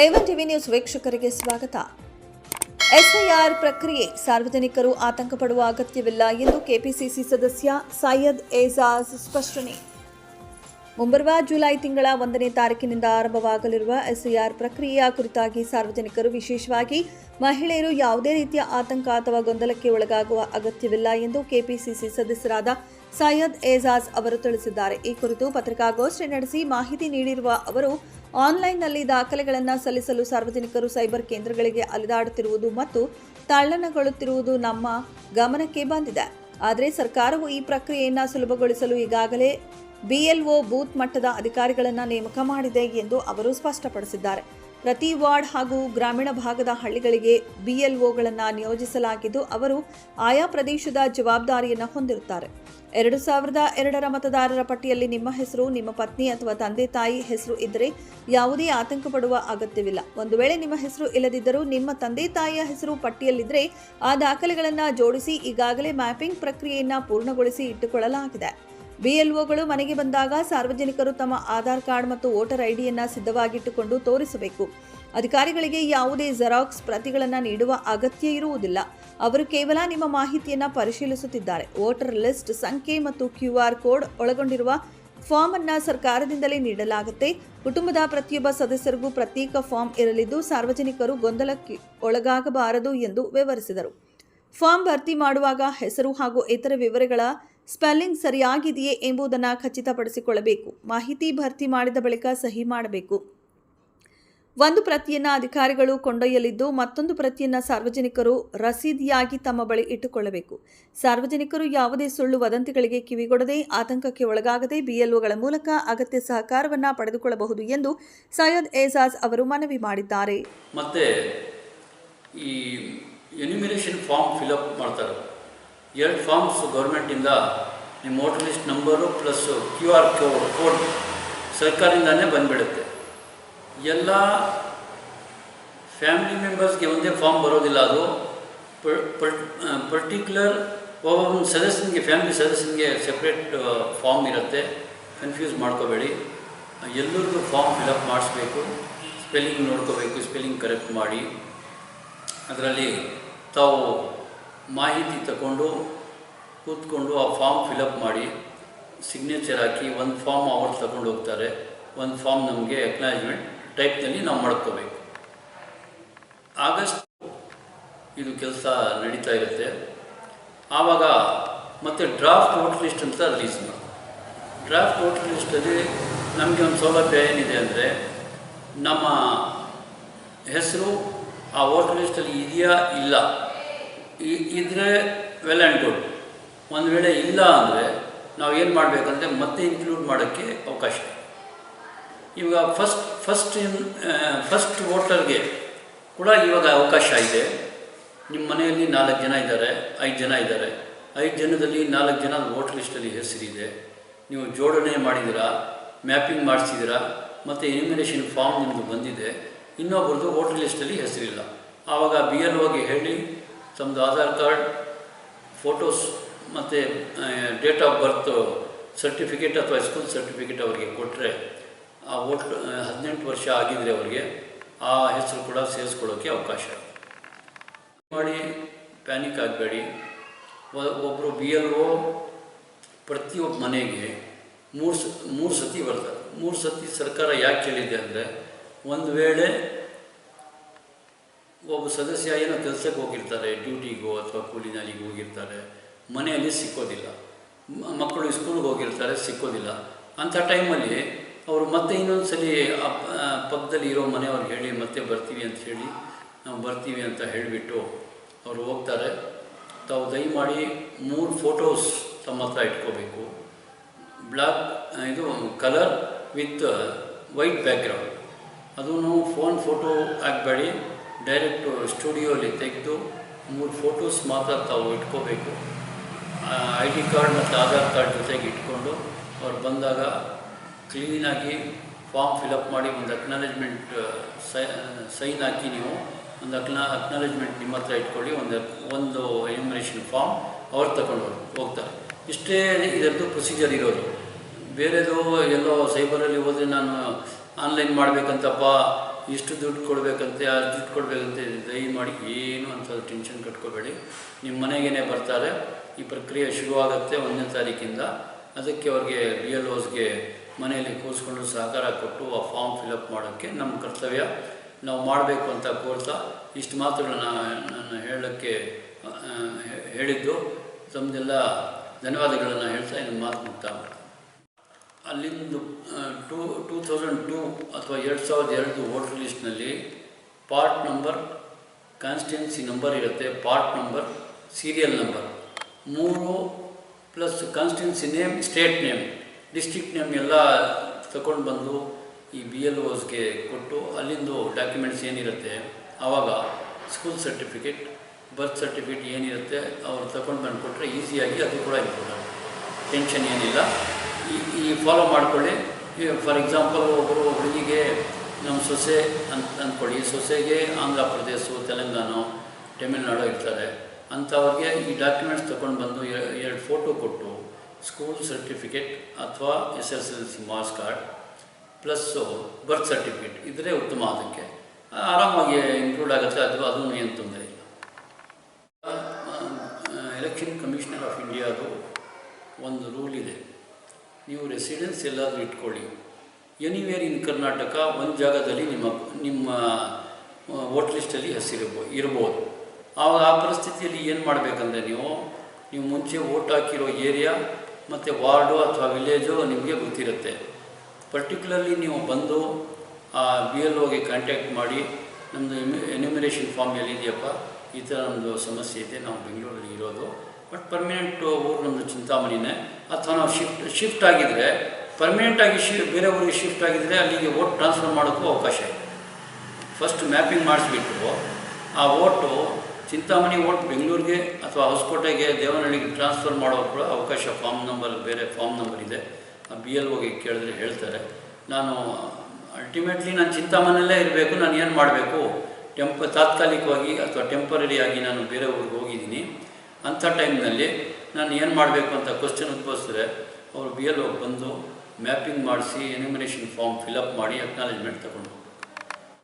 A1 TV news ವೀಕ್ಷಕರಿಗೆ ಸ್ವಾಗತ. SIR ಪ್ರಕ್ರಿಯೆ ಸಾರ್ವಜನಿಕರು ಆತಂಕ ಪಡುವ ಅಗತ್ಯವಿಲ್ಲ ಎಂದು ಕೆಪಿಸಿಸಿ ಸದಸ್ಯ ಸೈಯದ್ ಏಜಾಜ್ ಸ್ಪಷ್ಟನೆ. ಮುಂಬರುವ ಜುಲೈ ತಿಂಗಳ 1ನೇ ತಾರೀಕಿನಿಂದ ಆರಂಭವಾಗಲಿರುವ ಎಸ್ಐಆರ್ ಪ್ರಕ್ರಿಯೆಯ ಕುರಿತಾಗಿ ಸಾರ್ವಜನಿಕರು, ವಿಶೇಷವಾಗಿ ಮಹಿಳೆಯರು ಯಾವುದೇ ರೀತಿಯ ಆತಂಕ ಅಥವಾ ಗೊಂದಲಕ್ಕೆ ಒಳಗಾಗುವ ಅಗತ್ಯವಿಲ್ಲ ಎಂದು ಕೆಪಿಸಿಸಿ ಸದಸ್ಯರಾದ ಸೈಯದ್ ಏಜಾಜ್ ಅವರು ತಿಳಿಸಿದ್ದಾರೆ. ಈ ಕುರಿತು ಪತ್ರಿಕಾಗೋಷ್ಠಿ ನಡೆಸಿ ಮಾಹಿತಿ ನೀಡಿರುವ ಅವರು, ಆನ್ಲೈನ್ನಲ್ಲಿ ದಾಖಲೆಗಳನ್ನು ಸಲ್ಲಿಸಲು ಸಾರ್ವಜನಿಕರು ಸೈಬರ್ ಕೇಂದ್ರಗಳಿಗೆ ಅಲೆದಾಡುತ್ತಿರುವುದು ಮತ್ತು ತಲ್ಲಣಗೊಳ್ಳುತ್ತಿರುವುದು ನಮ್ಮ ಗಮನಕ್ಕೆ ಬಂದಿದೆ. ಆದರೆ ಸರ್ಕಾರವು ಈ ಪ್ರಕ್ರಿಯೆಯನ್ನು ಸುಲಭಗೊಳಿಸಲು ಈಗಾಗಲೇ ಬಿಎಲ್ಒ ಬೂತ್ ಮಟ್ಟದ ಅಧಿಕಾರಿಗಳನ್ನು ನೇಮಕ ಮಾಡಿದೆ ಎಂದು ಅವರು ಸ್ಪಷ್ಟಪಡಿಸಿದ್ದಾರೆ. ಪ್ರತಿ ವಾರ್ಡ್ ಹಾಗೂ ಗ್ರಾಮೀಣ ಭಾಗದ ಹಳ್ಳಿಗಳಿಗೆ ಬಿಎಲ್ಒಗಳನ್ನು ನಿಯೋಜಿಸಲಾಗಿದ್ದು, ಅವರು ಆಯಾ ಪ್ರದೇಶದ ಜವಾಬ್ದಾರಿಯನ್ನು ಹೊಂದಿರುತ್ತಾರೆ. 2002ರ ಮತದಾರರ ಪಟ್ಟಿಯಲ್ಲಿ ನಿಮ್ಮ ಹೆಸರು, ನಿಮ್ಮ ಪತ್ನಿ ಅಥವಾ ತಂದೆ ತಾಯಿ ಹೆಸರು ಇದ್ದರೆ ಯಾವುದೇ ಆತಂಕ ಪಡುವ ಅಗತ್ಯವಿಲ್ಲ. ಒಂದು ವೇಳೆ ನಿಮ್ಮ ಹೆಸರು ಇಲ್ಲದಿದ್ದರೂ ನಿಮ್ಮ ತಂದೆ ತಾಯಿಯ ಹೆಸರು ಪಟ್ಟಿಯಲ್ಲಿದ್ದರೆ ಆ ದಾಖಲೆಗಳನ್ನು ಜೋಡಿಸಿ ಈಗಾಗಲೇ ಮ್ಯಾಪಿಂಗ್ ಪ್ರಕ್ರಿಯೆಯನ್ನು ಪೂರ್ಣಗೊಳಿಸಿ ಇಟ್ಟುಕೊಳ್ಳಲಾಗಿದೆ. ಬಿಎಲ್ಒಗಳು ಮನೆಗೆ ಬಂದಾಗ ಸಾರ್ವಜನಿಕರು ತಮ್ಮ ಆಧಾರ್ ಕಾರ್ಡ್ ಮತ್ತು ವೋಟರ್ ಐಡಿಯನ್ನು ಸಿದ್ಧವಾಗಿಟ್ಟುಕೊಂಡು ತೋರಿಸಬೇಕು. ಅಧಿಕಾರಿಗಳಿಗೆ ಯಾವುದೇ ಜೆರಾಕ್ಸ್ ಪ್ರತಿಗಳನ್ನು ನೀಡುವ ಅಗತ್ಯ ಇರುವುದಿಲ್ಲ. ಅವರು ಕೇವಲ ನಿಮ್ಮ ಮಾಹಿತಿಯನ್ನು ಪರಿಶೀಲಿಸುತ್ತಿದ್ದಾರೆ. ವೋಟರ್ ಲಿಸ್ಟ್ ಸಂಖ್ಯೆ ಮತ್ತು QR ಕೋಡ್ ಒಳಗೊಂಡಿರುವ ಫಾರ್ಮ್ ಅನ್ನು ಸರ್ಕಾರದಿಂದಲೇ ನೀಡಲಾಗುತ್ತೆ. ಕುಟುಂಬದ ಪ್ರತಿಯೊಬ್ಬ ಸದಸ್ಯರಿಗೂ ಪ್ರತ್ಯೇಕ ಫಾರ್ಮ್ ಇರಲಿದ್ದು, ಸಾರ್ವಜನಿಕರು ಗೊಂದಲಕ್ಕೆ ಒಳಗಾಗಬಾರದು ಎಂದು ವಿವರಿಸಿದರು. ಫಾರ್ಮ್ ಭರ್ತಿ ಮಾಡುವಾಗ ಹೆಸರು ಹಾಗೂ ಇತರ ವಿವರಗಳ ಸ್ಪೆಲ್ಲಿಂಗ್ ಸರಿಯಾಗಿದೆಯೇ ಎಂಬುದನ್ನು ಖಚಿತಪಡಿಸಿಕೊಳ್ಳಬೇಕು. ಮಾಹಿತಿ ಭರ್ತಿ ಮಾಡಿದ ಬಳಿಕ ಸಹಿ ಮಾಡಬೇಕು. ಒಂದು ಪ್ರತಿಯನ್ನು ಅಧಿಕಾರಿಗಳು ಕೊಂಡೊಯ್ಯಲಿದ್ದು, ಮತ್ತೊಂದು ಪ್ರತಿಯನ್ನು ಸಾರ್ವಜನಿಕರು ರಸೀದಿಯಾಗಿ ತಮ್ಮ ಬಳಿ ಇಟ್ಟುಕೊಳ್ಳಬೇಕು. ಸಾರ್ವಜನಿಕರು ಯಾವುದೇ ಸುಳ್ಳು ವದಂತಿಗಳಿಗೆ ಕಿವಿಗೊಡದೆ, ಆತಂಕಕ್ಕೆ ಒಳಗಾಗದೆ ಬಿಎಲ್ಒಗಳ ಮೂಲಕ ಅಗತ್ಯ ಸಹಕಾರವನ್ನು ಪಡೆದುಕೊಳ್ಳಬಹುದು ಎಂದು ಸೈಯದ್ ಏಜಾಜ್ ಅವರು ಮನವಿ ಮಾಡಿದ್ದಾರೆ. ಮತ್ತೆ ಈ ಎನ್ಯುಮಿನೇಷನ್ ಫಾರ್ಮ್ ಫಿಲಪ್ ಮಾಡ್ತಾರೆ. 2 ಫಾರ್ಮ್ಸ್ ಗೌರ್ಮೆಂಟಿಂದ ನಿಮ್ಮ voter list number plus QR code ಸರ್ಕಾರದಿಂದನೇ ಬಂದುಬಿಡುತ್ತೆ. ಎಲ್ಲ ಫ್ಯಾಮಿಲಿ ಮೆಂಬರ್ಸ್ಗೆ ಒಂದೇ ಫಾರ್ಮ್ ಬರೋದಿಲ್ಲ. ಅದು ಪರ್ಟಿಕ್ಯುಲರ್ ಒಬ್ಬೊಬ್ಬ ಸದಸ್ಯನಿಗೆ, ಫ್ಯಾಮಿಲಿ ಸದಸ್ಯನಿಗೆ ಸೆಪ್ರೇಟ್ ಫಾರ್ಮ್ ಇರುತ್ತೆ. ಕನ್ಫ್ಯೂಸ್ ಮಾಡ್ಕೋಬೇಡಿ. ಎಲ್ಲರಿಗೂ ಫಾರ್ಮ್ ಫಿಲಪ್ ಮಾಡಿಸ್ಬೇಕು. ಸ್ಪೆಲ್ಲಿಂಗ್ ನೋಡ್ಕೋಬೇಕು, ಸ್ಪೆಲ್ಲಿಂಗ್ ಕರೆಕ್ಟ್ ಮಾಡಿ. ಅದರಲ್ಲಿ ತಾವು ಮಾಹಿತಿ ತಗೊಂಡು ಕೂತ್ಕೊಂಡು ಆ ಫಾರ್ಮ್ ಫಿಲಪ್ ಮಾಡಿ ಸಿಗ್ನೇಚರ್ ಹಾಕಿ, ಒಂದು ಫಾರ್ಮ್ ಅವರು ತಗೊಂಡು ಹೋಗ್ತಾರೆ, ಒಂದು ಫಾರ್ಮ್ ನಮಗೆ ಅಕ್ನಾಲೇಜ್ಮೆಂಟ್ ಟೈಪ್ನಲ್ಲಿ ನಾವು ಮಾಡ್ಕೋಬೇಕು. ಆಗಸ್ಟ್ ಇದು ಕೆಲಸ ನಡೀತಾ ಇರುತ್ತೆ. ಆವಾಗ ಮತ್ತೆ ಡ್ರಾಫ್ಟ್ ವೋಟರ್ ಲಿಸ್ಟ್ ಅಂತ ರಿಲೀಸ್ ಮಾಡಿ. ಡ್ರಾಫ್ಟ್ ವೋಟರ್ ಲಿಸ್ಟಲ್ಲಿ ನಮಗೆ ಒಂದು ಸೌಲಭ್ಯ ಏನಿದೆ ಅಂದರೆ, ನಮ್ಮ ಹೆಸರು ಆ ವೋಟರ್ ಲಿಸ್ಟಲ್ಲಿ ಇದೆಯಾ ಇಲ್ಲ, ಇದ್ದರೆ ವೆಲ್ ಆ್ಯಂಡ್ ಗುಡ್. ಒಂದು ವೇಳೆ ಇಲ್ಲ ಅಂದರೆ ನಾವು ಏನು ಮಾಡಬೇಕಂದ್ರೆ ಮತ್ತೆ ಇನ್ಕ್ಲೂಡ್ ಮಾಡೋಕ್ಕೆ ಅವಕಾಶ. ಇವಾಗ ಫಸ್ಟ್ ವೋಟರ್ಗೆ ಕೂಡ ಇವಾಗ ಅವಕಾಶ ಇದೆ. ನಿಮ್ಮ ಮನೆಯಲ್ಲಿ 4 ಜನ ಇದ್ದಾರೆ, 5 ಜನ ಇದ್ದಾರೆ. 5 ಜನದಲ್ಲಿ 4 ಜನ ವೋಟರ್ ಲಿಸ್ಟಲ್ಲಿ ಹೆಸರಿದೆ. ನೀವು ಜೋಡಣೆ ಮಾಡಿದ್ದೀರಾ, ಮ್ಯಾಪಿಂಗ್ ಮಾಡಿಸಿದ್ದೀರಾ, ಮತ್ತು ಎನ್ಯುಮಿನೇಷನ್ ಫಾರ್ಮ್ ನಿಮ್ಮದು ಬಂದಿದೆ. ಇನ್ನೊಬ್ಬರದ್ದು ವೋಟರ್ ಲಿಸ್ಟಲ್ಲಿ ಹೆಸರಿಲ್ಲ. ಆವಾಗ BLOಗೆ ಹೇಳಿ ತಮ್ಮದು ಆಧಾರ್ ಕಾರ್ಡ್, ಫೋಟೋಸ್ ಮತ್ತು ಡೇಟ್ ಆಫ್ ಬರ್ತ್ ಸರ್ಟಿಫಿಕೇಟ್ ಅಥವಾ ಸ್ಕೂಲ್ ಸರ್ಟಿಫಿಕೇಟ್ ಅವರಿಗೆ ಕೊಟ್ಟರೆ, ಆ 18 ವರ್ಷ ಆಗಿದರೆ ಅವರಿಗೆ ಆ ಹೆಸರು ಕೂಡ ಸೇರಿಸ್ಕೊಳ್ಳೋಕ್ಕೆ ಅವಕಾಶ ಮಾಡಿ. ಪ್ಯಾನಿಕ್ ಆಗಬೇಡಿ. ಒಬ್ಬರು BLO ಪ್ರತಿಯೊಬ್ಬ ಮನೆಗೆ 3 ಸತಿ ಬರ್ತಾರೆ. 3 ಸತಿ ಸರ್ಕಾರ ಯಾಕೆ ಹೇಳಿದೆ ಅಂದರೆ, ಒಂದು ವೇಳೆ ಒಬ್ಬ ಸದಸ್ಯ ಏನೋ ಕೆಲಸಕ್ಕೆ ಹೋಗಿರ್ತಾರೆ, ಡ್ಯೂಟಿಗೋ ಅಥವಾ ಕೂಲಿನಾಲಿಗೆ ಹೋಗಿರ್ತಾರೆ, ಮನೆಯಲ್ಲಿ ಸಿಕ್ಕೋದಿಲ್ಲ, ಮಕ್ಕಳು ಸ್ಕೂಲ್ಗೆ ಹೋಗಿರ್ತಾರೆ, ಸಿಕ್ಕೋದಿಲ್ಲ. ಅಂಥ ಟೈಮಲ್ಲಿ ಅವರು ಮತ್ತೆ ಇನ್ನೊಂದು ಸಲ ಪಕ್ಕದಲ್ಲಿ ಇರೋ ಮನೆಯವ್ರಿಗೆ ಹೇಳಿ ಮತ್ತೆ ಬರ್ತೀವಿ ಅಂತ ಹೇಳಿ, ನಾವು ಬರ್ತೀವಿ ಅಂತ ಹೇಳಿಬಿಟ್ಟು ಅವರು ಹೋಗ್ತಾರೆ. ತಾವು ದಯಮಾಡಿ 3 ಫೋಟೋಸ್ ತಮ್ಮ ಹತ್ರ ಇಟ್ಕೋಬೇಕು. ಬ್ಲ್ಯಾಕ್ ಇದು ಕಲರ್ ವಿತ್ ವೈಟ್ ಬ್ಯಾಕ್ಗ್ರೌಂಡ್. ಅದನ್ನು ಫೋನ್ ಫೋಟೋ ಹಾಕಬೇಡಿ. ಡೈರೆಕ್ಟು ಸ್ಟುಡಿಯೋಲಿ ತೆಗೆದು 3 ಫೋಟೋಸ್ ಮಾತ್ರ ತಾವು ಇಟ್ಕೋಬೇಕು. ID ಕಾರ್ಡ್ ಮತ್ತು ಆಧಾರ್ ಕಾರ್ಡ್ ಜೊತೆಗೆ ಇಟ್ಕೊಂಡು ಅವ್ರು ಬಂದಾಗ ಕ್ಲೀನಾಗಿ ಫಾರ್ಮ್ ಫಿಲಪ್ ಮಾಡಿ ಒಂದು ಅಕ್ನಾಲೇಜ್ಮೆಂಟ್ ಸೈನ್ ಹಾಕಿ, ನೀವು ಒಂದು ಅಕ್ನಾಲೇಜ್ಮೆಂಟ್ ನಿಮ್ಮ ಹತ್ರ ಇಟ್ಕೊಳ್ಳಿ. ಒಂದು ಎನ್ಯುಮಿನೇಷನ್ ಫಾರ್ಮ್ ಅವ್ರು ತಗೊಂಡು ಹೋಗ್ತಾರೆ. ಇಷ್ಟೇ ಇದರದ್ದು ಪ್ರೊಸೀಜರ್ ಇರೋದು. ಬೇರೆದು ಎಲ್ಲೋ ಸೈಬರಲ್ಲಿ ಹೋದರೆ ನಾನು ಆನ್ಲೈನ್ ಮಾಡಬೇಕಂತಪ್ಪ, ಇಷ್ಟು ದುಡ್ಡು ಕೊಡಬೇಕಂತೆ ಅಷ್ಟು ದುಡ್ಡು ಕೊಡಬೇಕಂತೆ ದಯಮಾಡಿ ಏನು ಅಂತ ಟೆನ್ಷನ್ ಕಟ್ಕೋಬೇಡಿ. ನಿಮ್ಮ ಮನೆಗೇ ಬರ್ತಾರೆ. ಈ ಪ್ರಕ್ರಿಯೆ ಶುರುವಾಗುತ್ತೆ 1ನೇ ತಾರೀಕಿಂದ. ಅದಕ್ಕೆ ಅವ್ರಿಗೆ BLOಸ್ಗೆ ಮನೆಯಲ್ಲಿ ಕೂರಿಸ್ಕೊಂಡು ಸಹಕಾರ ಕೊಟ್ಟು ಆ ಫಾರ್ಮ್ ಫಿಲಪ್ ಮಾಡೋಕ್ಕೆ ನಮ್ಮ ಕರ್ತವ್ಯ ನಾವು ಮಾಡಬೇಕು ಅಂತ ಕೋರ್ತಾ ಇಷ್ಟು ಮಾತುಗಳನ್ನ ನಾನು ಹೇಳೋಕ್ಕೆ ಹೇಳಿದ್ದು. ತಮ್ಮದೆಲ್ಲ ಧನ್ಯವಾದಗಳನ್ನು ಹೇಳ್ತಾ ಇನ್ನು ಮಾತು ಮುಕ್ತಾಯ ಮಾಡಿ. ಅಲ್ಲಿಂದು 2002 ಅಥವಾ 2002 ವೋಟರ್ ಲಿಸ್ಟ್ನಲ್ಲಿ ಪಾರ್ಟ್ ನಂಬರ್, ಕಾನ್ಸ್ಟಿಟ್ಯೂನ್ಸಿ ನಂಬರ್ ಇರುತ್ತೆ, part number, serial number 3 plus constituency name, state name, district name ಎಲ್ಲ ತಗೊಂಡು ಬಂದು ಈ BLOಸ್ಗೆ ಕೊಟ್ಟು ಅಲ್ಲಿಂದು ಡಾಕ್ಯುಮೆಂಟ್ಸ್ ಏನಿರುತ್ತೆ ಆವಾಗ ಸ್ಕೂಲ್ ಸರ್ಟಿಫಿಕೇಟ್, ಬರ್ತ್ ಸರ್ಟಿಫಿಕೇಟ್ ಏನಿರುತ್ತೆ ಅವ್ರು ತಗೊಂಡು ಬಂದು ಕೊಟ್ಟರೆ ಈಸಿಯಾಗಿ ಅದು ಕೂಡ ಇಂಪಾರ್ಟೆಂಟ್. ಟೆನ್ಷನ್ ಏನಿಲ್ಲ. ಈ ಫಾಲೋ ಮಾಡ್ಕೊಳ್ಳಿ. ಫಾರ್ ಎಕ್ಸಾಂಪಲ್ ಒಬ್ಬರು ಹುಡುಗಿಗೆ ನಮ್ಮ ಸೊಸೆ ಅಂದ್ಕೊಳ್ಳಿ, ಸೊಸೆಗೆ ಆಂಧ್ರ ಪ್ರದೇಶ, ತೆಲಂಗಾಣ, ತಮಿಳ್ನಾಡು ಇರ್ತಾರೆ. ಅಂಥವ್ರಿಗೆ ಈ ಡಾಕ್ಯುಮೆಂಟ್ಸ್ ತೊಗೊಂಡು ಬಂದು 2 ಫೋಟೋ ಕೊಟ್ಟು ಸ್ಕೂಲ್ ಸರ್ಟಿಫಿಕೇಟ್ ಅಥವಾ SSLC marks card plus birth certificate ಇದ್ದರೆ ಉತ್ತಮ. ಅದಕ್ಕೆ ಆರಾಮಾಗಿ ಇನ್ಕ್ಲೂಡ್ ಆಗುತ್ತೆ. ಅದೂ ಏನು ತೊಂದರೆ ಇಲ್ಲ. ಎಲೆಕ್ಷನ್ ಕಮಿಷನರ್ ಆಫ್ ಇಂಡಿಯಾದು ಒಂದು ರೂಲ್ ಇದೆ. ನೀವು ರೆಸಿಡೆನ್ಸ್ ಎಲ್ಲಾದರೂ ಇಟ್ಕೊಳ್ಳಿ, ಎನಿವೇರ್ ಇನ್ ಕರ್ನಾಟಕ ಒಂದು ಜಾಗದಲ್ಲಿ ನಿಮ್ಮ ವೋಟ್ ಲಿಸ್ಟಲ್ಲಿ ಇರ್ಬೋದು. ಆವಾಗ ಆ ಪರಿಸ್ಥಿತಿಯಲ್ಲಿ ಏನು ಮಾಡಬೇಕಂದ್ರೆ ನೀವು ಮುಂಚೆ ವೋಟ್ ಹಾಕಿರೋ ಏರಿಯಾ ಮತ್ತು ವಾರ್ಡು ಅಥವಾ ವಿಲೇಜು ನಿಮಗೆ ಗೊತ್ತಿರುತ್ತೆ. ಪರ್ಟಿಕ್ಯುಲರ್ಲಿ ನೀವು ಬಂದು ಆ BLOಗೆ ಕಾಂಟ್ಯಾಕ್ಟ್ ಮಾಡಿ, ನಮ್ಮದು ಎನ್ಯುಮರೇಷನ್ ಫಾರ್ಮ್ ಎಲ್ಲಿದೆಯಪ್ಪ, ಈ ಥರ ನಮ್ಮದು ಸಮಸ್ಯೆ ಇದೆ, ನಾವು ಬೆಂಗಳೂರಲ್ಲಿ ಇರೋದು, ಬಟ್ ಪರ್ಮನೆಂಟ್ ಊರು ನಮ್ಮದು ಚಿಂತಾಮಣಿನೇ, ಅಥವಾ ನಾವು ಶಿಫ್ಟ್ ಆಗಿದ್ದರೆ ಪರ್ಮನೆಂಟಾಗಿ ಬೇರೆ ಊರಿಗೆ ಶಿಫ್ಟ್ ಆಗಿದ್ದರೆ ಅಲ್ಲಿಗೆ ವೋಟ್ ಟ್ರಾನ್ಸ್ಫರ್ ಮಾಡೋಕ್ಕೂ ಅವಕಾಶ ಇದೆ. ಫಸ್ಟ್ ಮ್ಯಾಪಿಂಗ್ ಮಾಡಿಸ್ಬಿಟ್ಟು ಆ ವೋಟು ಚಿಂತಾಮಣಿ ವೋಟ್ ಬೆಂಗಳೂರಿಗೆ ಅಥವಾ ಹೊಸಕೋಟೆಗೆ, ದೇವನಹಳ್ಳಿಗೆ ಟ್ರಾನ್ಸ್ಫರ್ ಮಾಡೋ ಕೂಡ ಅವಕಾಶ. ಫಾರ್ಮ್ ನಂಬರ್, ಬೇರೆ ಫಾರ್ಮ್ ನಂಬರ್ ಇದೆ. ಆ BLOಗೆ ಕೇಳಿದ್ರೆ ಹೇಳ್ತಾರೆ. ನಾನು ಅಲ್ಟಿಮೇಟ್ಲಿ ನಾನು ಚಿಂತಾಮಣಿಯಲ್ಲೇ ಇರಬೇಕು, ನಾನು ಏನು ಮಾಡಬೇಕು, ತಾತ್ಕಾಲಿಕವಾಗಿ ಅಥವಾ ಟೆಂಪರರಿಯಾಗಿ ನಾನು ಬೇರೆ ಊರಿಗೆ ಹೋಗಿದ್ದೀನಿ. ಅಂಥ ಟೈಮ್ನಲ್ಲಿ ನಾನು ಏನು ಮಾಡಬೇಕು ಅಂತ ಕ್ವಶನ್ ಉದ್ಭವಿಸಿದ್ರೆ ಅವರು BLO ಬಂದು ಮ್ಯಾಪಿಂಗ್ ಮಾಡಿಸಿ ಎನ್ಯುಮರೇಷನ್ ಫಾರ್ಮ್ ಫಿಲಪ್ ಮಾಡಿ ಅಕ್ನಾಲೇಜ್ಮೆಂಟ್ ತಗೊಂಡು